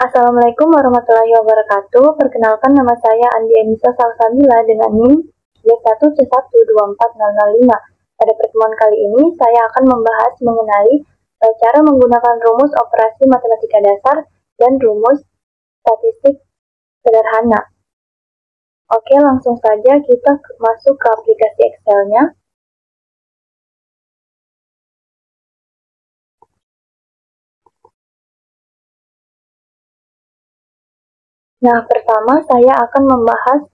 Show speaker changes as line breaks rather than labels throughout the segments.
Assalamualaikum warahmatullahi wabarakatuh. Perkenalkan, nama saya Andi Anissa Salsabila dengan NIM B1C1240005. Pada pertemuan kali ini, saya akan membahas mengenai cara menggunakan rumus operasi matematika dasar dan rumus statistik sederhana. Oke, langsung saja kita masuk ke aplikasi Excel-nya. Nah, pertama saya akan membahas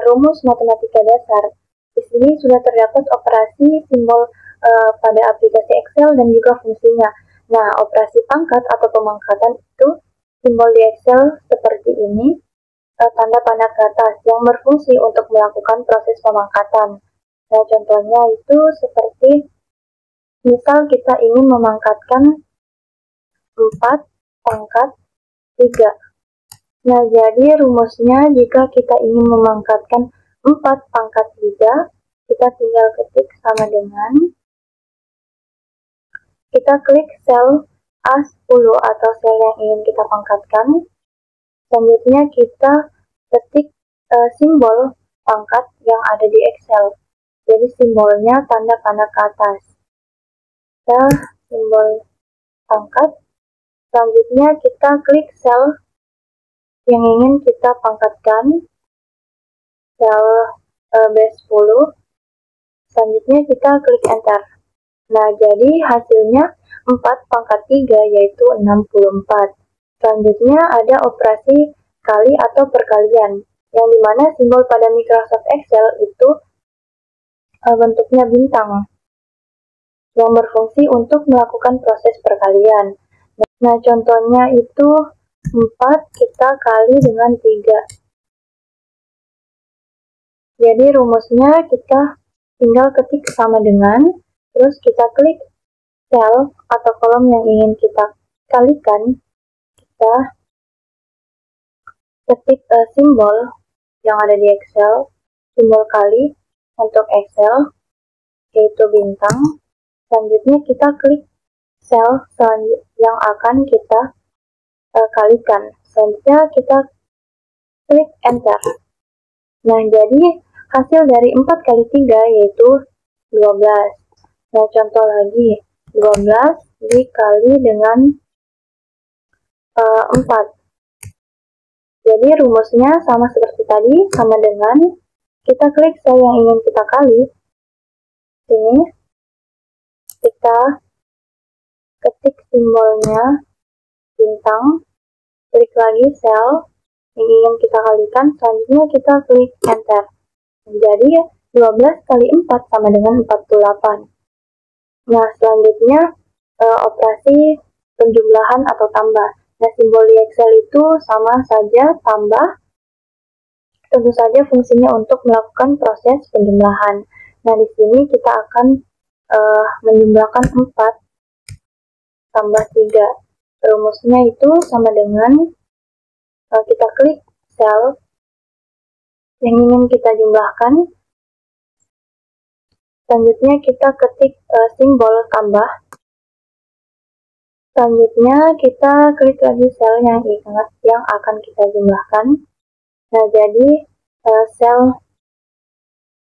rumus matematika dasar. Di sini sudah terdapat operasi simbol pada aplikasi Excel dan juga fungsinya. Nah, operasi pangkat atau pemangkatan itu simbol di Excel seperti ini, tanda panah ke atas yang berfungsi untuk melakukan proses pemangkatan. Nah, contohnya itu seperti misal kita ingin memangkatkan 4 pangkat 3. Nah, jadi rumusnya jika kita ingin memangkatkan 4 pangkat 3, kita tinggal ketik sama dengan, kita klik sel A10 atau sel yang ingin kita pangkatkan. Selanjutnya kita ketik simbol pangkat yang ada di Excel. Jadi simbolnya tanda panah ke atas. Kita simbol pangkat. Selanjutnya kita klik sel yang ingin kita pangkatkan, sel B10. Selanjutnya kita klik enter. Nah, jadi hasilnya 4 pangkat 3 yaitu 64. Selanjutnya ada operasi kali atau perkalian, yang dimana simbol pada Microsoft Excel itu bentuknya bintang, yang berfungsi untuk melakukan proses perkalian. Nah, contohnya itu 4 kita kali dengan 3. Jadi rumusnya kita tinggal ketik sama dengan, terus kita klik sel atau kolom yang ingin kita kalikan, kita ketik simbol yang ada di Excel, simbol kali untuk Excel, yaitu bintang. Selanjutnya kita klik sel yang akan kita kalikan. Selanjutnya kita klik enter. Nah, jadi hasil dari 4 kali 3 yaitu 12. Nah, contoh lagi, 12 dikali dengan 4. Jadi rumusnya sama seperti tadi, sama dengan kita klik sel yang ingin kita kali. Sini kita ketik simbolnya bintang, klik lagi sel yang ingin kita kalikan, selanjutnya kita klik enter. Jadi 12 kali 4 sama dengan 48. Nah, selanjutnya operasi penjumlahan atau tambah. Nah, simbol di Excel itu sama saja, tambah. Tentu saja fungsinya untuk melakukan proses penjumlahan. Nah, di sini kita akan menjumlahkan 4 tambah 3. Rumusnya itu sama dengan kita klik sel yang ingin kita jumlahkan. Selanjutnya kita ketik simbol tambah. Selanjutnya kita klik lagi sel yang akan kita jumlahkan. Nah, jadi sel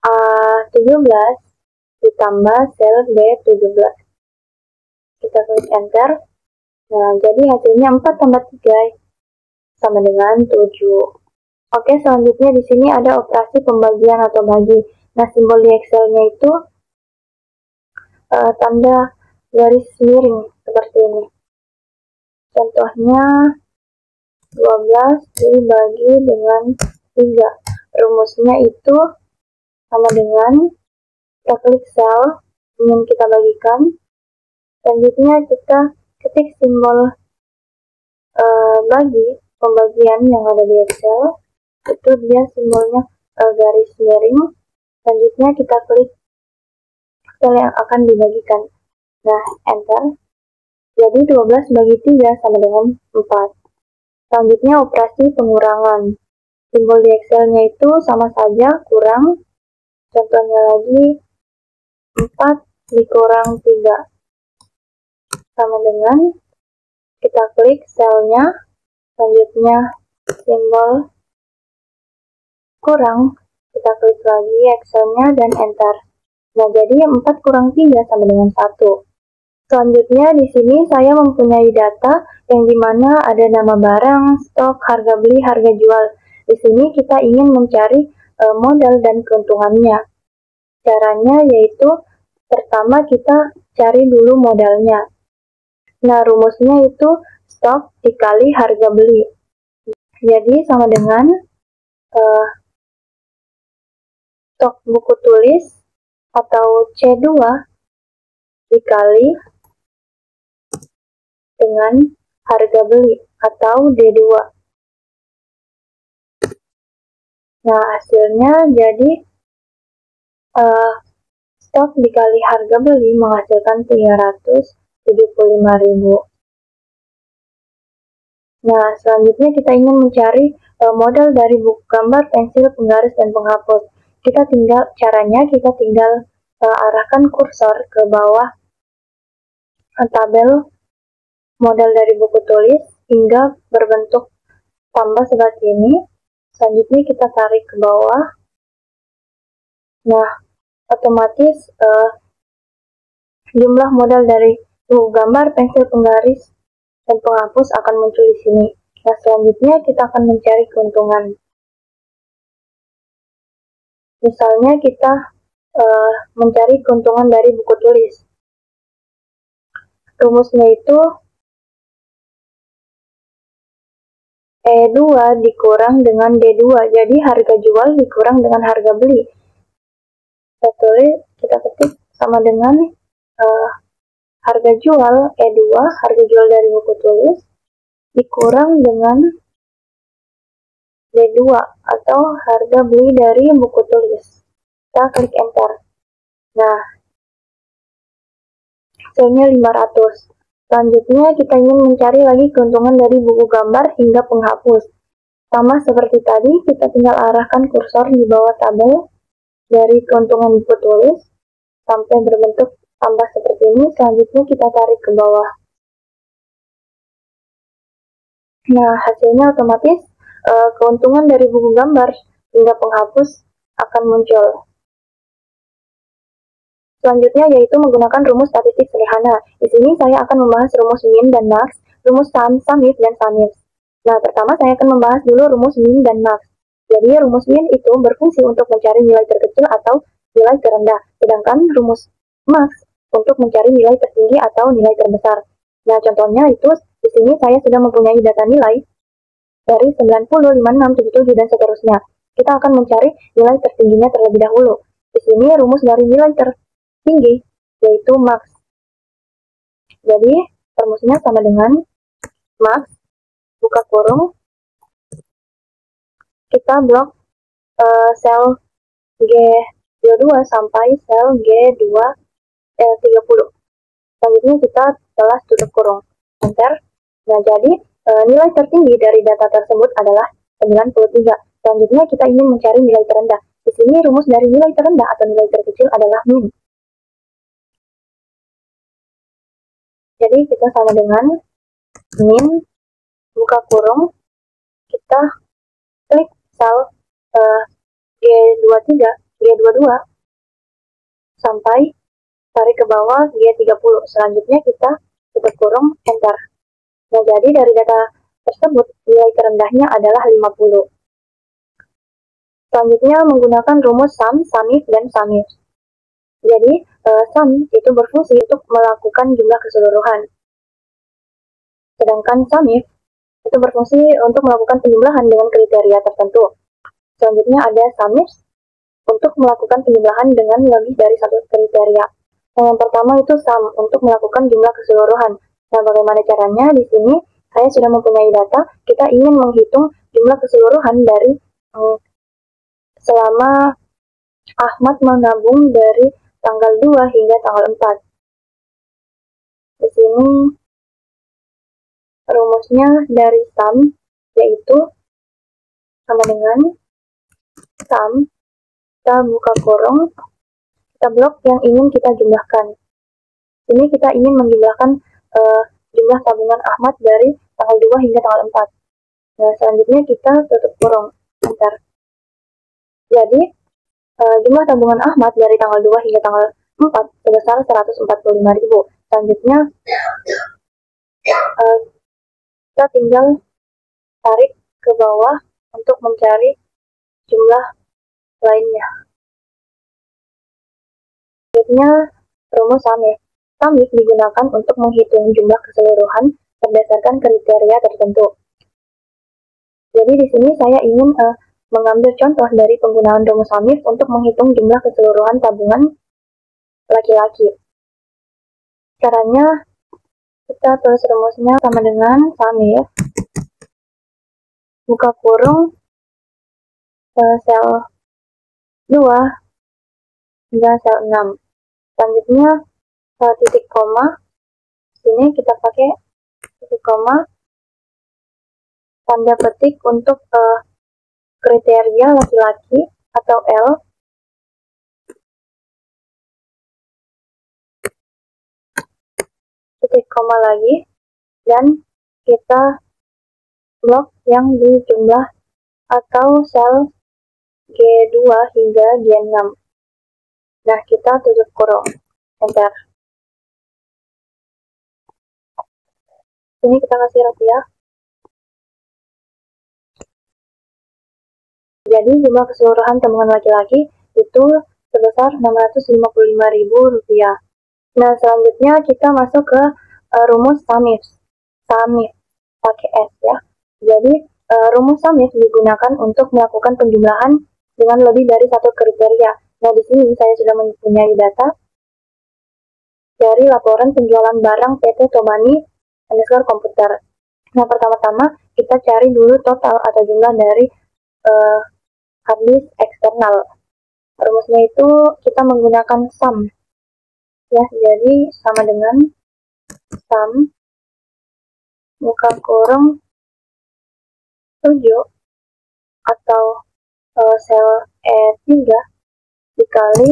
A17 ditambah sel B17. Kita klik enter. Nah, jadi hasilnya 4 tambah 3 sama dengan 7. Oke, selanjutnya di sini ada operasi pembagian atau bagi. Nah, simbol di Excel-nya itu tanda garis miring seperti ini. Contohnya 12 dibagi dengan 3. Rumusnya itu sama dengan kita klik sel ingin kita bagikan. Selanjutnya kita ketik simbol bagi pembagian yang ada di Excel. Itu dia simbolnya garis miring. Selanjutnya kita klik sel yang akan dibagikan. Nah, enter. Jadi 12 bagi 3 sama dengan 4. Selanjutnya operasi pengurangan. Simbol di Excel-nya itu sama saja, kurang. Contohnya lagi 4 dikurang 3 sama dengan kita klik selnya, Selanjutnya simbol kurang, kita klik lagi Excelnya dan enter. Nah, jadi 4 kurang 3 sama dengan 1. Selanjutnya di sini saya mempunyai data yang dimana ada nama barang, stok, harga beli, harga jual. Di sini kita ingin mencari modal dan keuntungannya. Caranya yaitu pertama kita cari dulu modalnya. Nah, rumusnya itu stok dikali harga beli. Jadi sama dengan stok buku tulis atau C2 dikali dengan harga beli atau D2. Nah, hasilnya jadi stok dikali harga beli menghasilkan 375.000. Nah, selanjutnya kita ingin mencari modal dari buku gambar, pensil, penggaris, dan penghapus. Caranya kita tinggal arahkan kursor ke bawah tabel modal dari buku tulis hingga berbentuk tambah seperti ini. Selanjutnya kita tarik ke bawah. Nah, otomatis jumlah modal dari buku gambar, pensil, penggaris, dan penghapus akan muncul di sini. Nah, selanjutnya kita akan mencari keuntungan. Misalnya kita mencari keuntungan dari buku tulis. Rumusnya itu E2 dikurang dengan D2. Jadi harga jual dikurang dengan harga beli. Kita ketik sama dengan harga jual E2, harga jual dari buku tulis, dikurang dengan D2 atau harga beli dari buku tulis. Kita klik enter. Nah, hasilnya 500. Selanjutnya kita ingin mencari lagi keuntungan dari buku gambar hingga penghapus. Sama seperti tadi, kita tinggal arahkan kursor di bawah tabel dari keuntungan buku tulis sampai berbentuk tambah seperti ini. Selanjutnya kita tarik ke bawah. Nah, hasilnya otomatis keuntungan dari buku gambar hingga penghapus akan muncul. Selanjutnya yaitu menggunakan rumus statistik sederhana. Di sini saya akan membahas rumus min dan max, rumus sum, if, dan if. Nah, pertama saya akan membahas dulu rumus min dan max. Jadi rumus min itu berfungsi untuk mencari nilai terkecil atau nilai terendah, sedangkan rumus max untuk mencari nilai tertinggi atau nilai terbesar. Nah, contohnya itu di sini saya sudah mempunyai data nilai dari 90, 56, 77, dan seterusnya. Kita akan mencari nilai tertingginya terlebih dahulu. Di sini rumus dari nilai tertinggi yaitu max. Jadi rumusnya sama dengan max, buka kurung, kita blok sel G22 sampai sel G2L30. Selanjutnya kita telah tutup kurung, enter. Nah, jadi nilai tertinggi dari data tersebut adalah 93. Selanjutnya kita ingin mencari nilai terendah. Di sini rumus dari nilai terendah atau nilai terkecil adalah min. Jadi kita sama dengan min, buka kurung, kita klik sel G23, G22 sampai tarik ke bawah G30. Selanjutnya kita tutup kurung, enter. Nah, jadi dari data tersebut nilai terendahnya adalah 50. Selanjutnya menggunakan rumus sum, if, dan if. Jadi sum itu berfungsi untuk melakukan jumlah keseluruhan. Sedangkan if itu berfungsi untuk melakukan penjumlahan dengan kriteria tertentu. Selanjutnya ada if untuk melakukan penjumlahan dengan lebih dari satu kriteria. Nah, yang pertama itu sum untuk melakukan jumlah keseluruhan. Nah, bagaimana caranya? Di sini saya sudah mempunyai data. Kita ingin menghitung jumlah keseluruhan dari selama Ahmad menabung dari tanggal 2 hingga tanggal 4. Di sini rumusnya dari sum yaitu sama dengan sum, kita buka kurung, kita blok yang ingin kita jumlahkan. Ini kita ingin menjumlahkan jumlah tabungan Ahmad dari tanggal 2 hingga tanggal 4. Nah, selanjutnya kita tutup kurung, enter. Jadi, jumlah tabungan Ahmad dari tanggal 2 hingga tanggal 4 sebesar 145.000. Selanjutnya, kita tinggal tarik ke bawah untuk mencari jumlah lainnya. Selanjutnya, rumus SAMIF. SAMIF digunakan untuk menghitung jumlah keseluruhan berdasarkan kriteria tertentu. Jadi di sini saya ingin mengambil contoh dari penggunaan rumus SAMIF untuk menghitung jumlah keseluruhan tabungan laki-laki. Caranya, kita tulis rumusnya sama dengan SAMIF, buka kurung, sel 2 hingga sel 6. Selanjutnya, titik koma. Sini kita pakai titik koma, tanda petik untuk kriteria laki-laki atau L. Titik koma lagi, dan kita blok yang di jumlah atau sel G2 hingga G6. Nah, kita tutup kurung, enter. Ini kita kasih rupiah. Jadi jumlah keseluruhan tabungan laki-laki itu sebesar Rp655.000. Nah, selanjutnya kita masuk ke rumus SAMIF. SAMIF pakai S ya. Jadi rumus SAMIF digunakan untuk melakukan penjumlahan dengan lebih dari satu kriteria. Nah, di sini saya sudah mempunyai data dari laporan penjualan barang PT Tomani _ komputer. Nah, pertama-tama kita cari dulu total atau jumlah dari harddisk eksternal. Rumusnya itu kita menggunakan sum. Ya, jadi sama dengan sum buka kurung 7 atau sel E3 dikali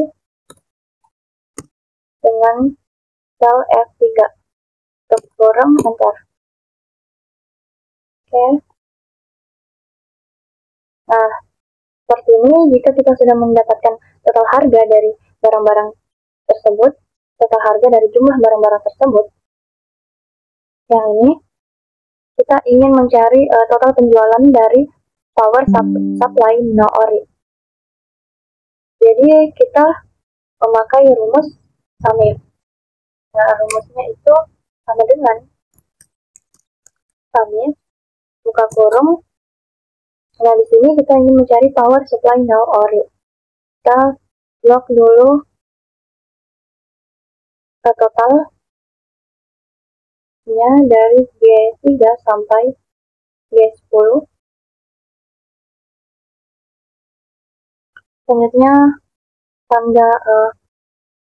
dengan sel F3 tutup kurung, enter. Oke. Nah, seperti ini jika kita sudah mendapatkan total harga dari barang-barang tersebut, total harga dari jumlah barang-barang tersebut. Yang ini kita ingin mencari total penjualan dari power supply no ori. Jadi kita memakai rumus SAMIF. Nah, rumusnya itu sama dengan SAMIF buka kurung. Nah, di sini kita ingin mencari power supply no ori. Kita blok dulu total dari G3 sampai G10. Selanjutnya tanda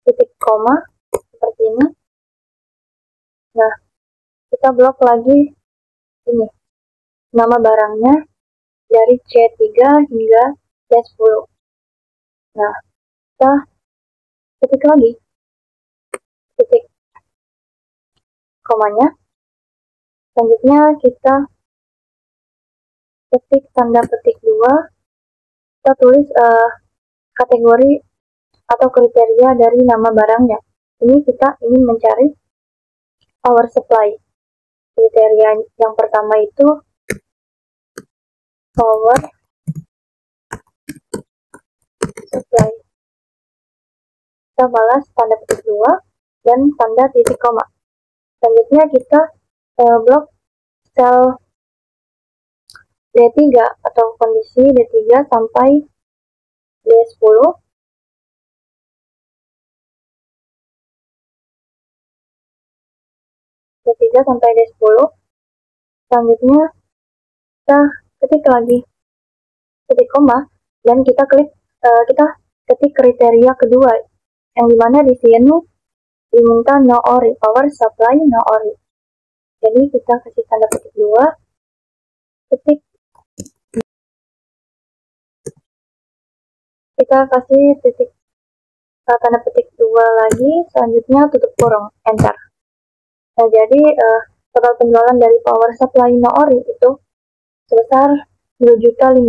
titik koma seperti ini. Nah, kita blok lagi ini nama barangnya dari C3 hingga C10. Nah, kita ketik lagi titik komanya. Selanjutnya kita ketik tanda petik 2. Kita tulis kategori atau kriteria dari nama barangnya. Ini kita ingin mencari power supply. Kriteria yang pertama itu power supply. Kita balas tanda petik 2 dan tanda titik koma. Selanjutnya kita blok sel D3 atau kondisi D3 sampai D10. D3 sampai D10. Selanjutnya kita ketik lagi titik koma dan kita ketik kriteria kedua, yang dimana di sini diminta no ori, power supply no ori. Jadi kita kasih tanda petik 2, ketik, kita kasih titik tanda petik 2 lagi, selanjutnya tutup kurung, enter. Nah, jadi total penjualan dari power supply no ori itu sebesar 2.520.000.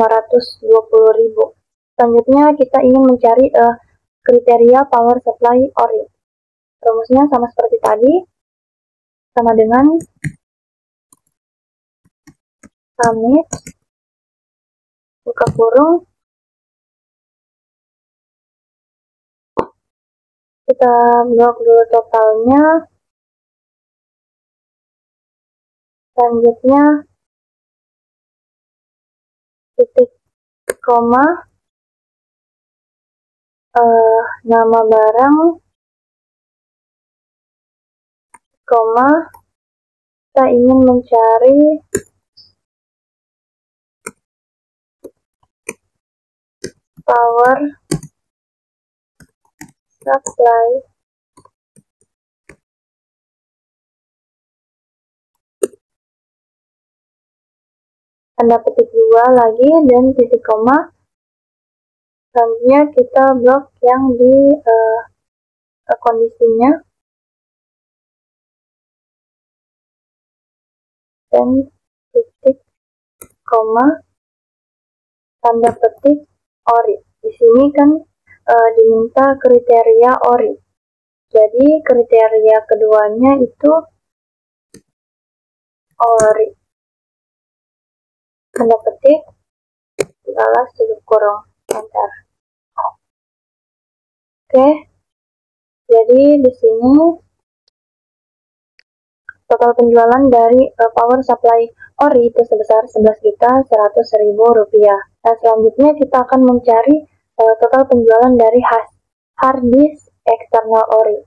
Selanjutnya kita ingin mencari kriteria power supply ORI. Rumusnya sama seperti tadi, sama dengan summit buka kurung, kita blok dulu totalnya. Selanjutnya titik koma, nama barang, koma, kita ingin mencari power supply tanda petik 2 lagi dan titik koma. Selanjutnya kita blok yang di kondisinya dan titik koma tanda petik ORI. Di sini kan diminta kriteria ORI. Jadi kriteria keduanya itu ORI. Tanda petik balas tutup kurung, enter. Oke. Jadi di sini total penjualan dari power supply ORI itu sebesar 11.100.000 rupiah. Nah, selanjutnya kita akan mencari total penjualan dari hard disk eksternal ORI.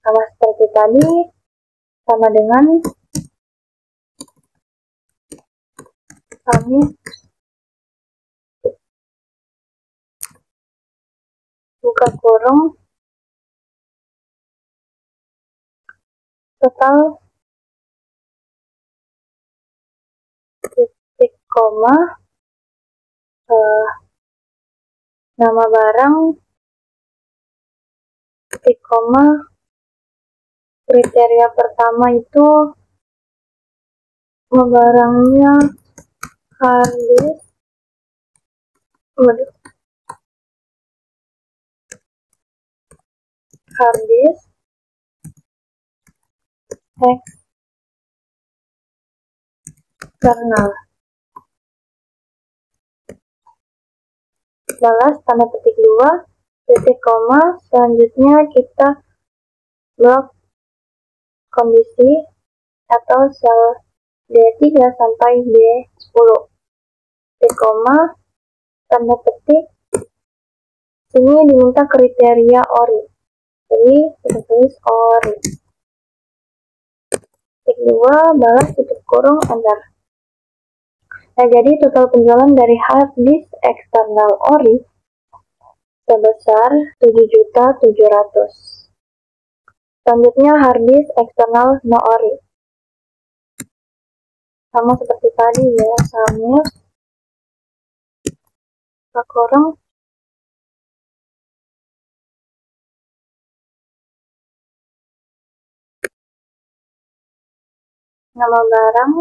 Sama seperti tadi, sama dengan kami buka kurung total titik koma nama barang titik koma kriteria pertama itu barangnya hard disk eksternal. Balas tanda petik 2 titik koma. Selanjutnya kita blok kondisi atau sel D3 sampai D10 titik koma tanda petik. Sini diminta kriteria ORI, jadi kita tulis ORI. Titik 2 balas tutup kurung, enter. Nah, jadi total penjualan dari hard disk eksternal ORI sebesar 7.700.000. Selanjutnya hard disk eksternal no ORI. Sama seperti tadi ya, summit buka kurung nama barang,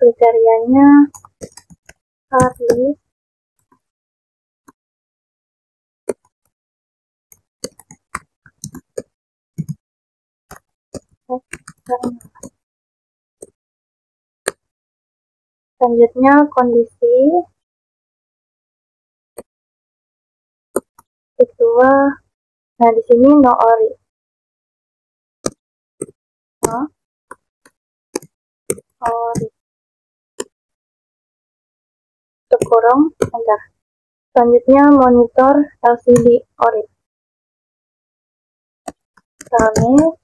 kriterianya hard disk eksternal. Selanjutnya kondisi titik 2. Nah, di sini no ORI. No ORI. Tutup kurung, enter. Selanjutnya monitor LCD ORI. Summit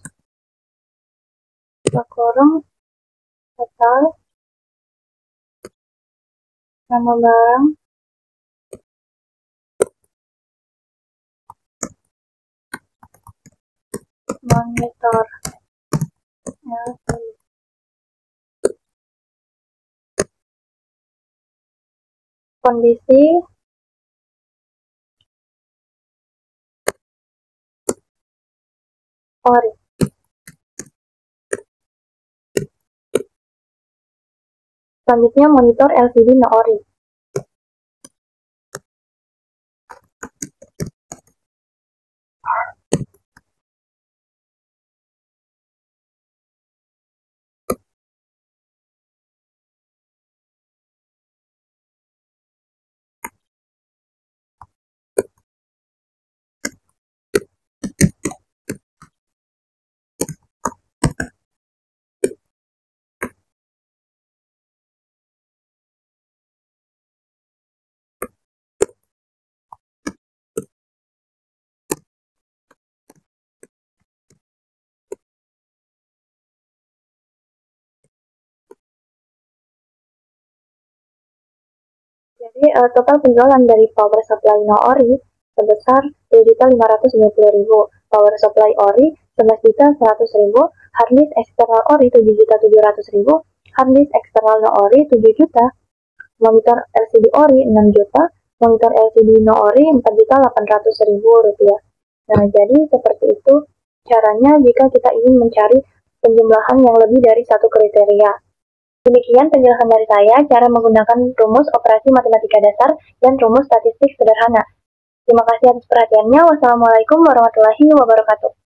buka kurung total nama barang monitor LCD. Kondisi ORI. Selanjutnya monitor LCD no ori. Jadi total penjualan dari power supply no ori sebesar 7.590.000, power supply ori 11.100.000, harddisk eksternal ori 7.700.000, harddisk eksternal no ori 7 juta, monitor LCD ori 6 juta, monitor LCD no ori 4.800.000 rupiah. Nah, jadi seperti itu caranya jika kita ingin mencari penjumlahan yang lebih dari satu kriteria. Demikian penjelasan dari saya, cara menggunakan rumus operasi matematika dasar dan rumus statistik sederhana. Terima kasih atas perhatiannya. Wassalamualaikum warahmatullahi wabarakatuh.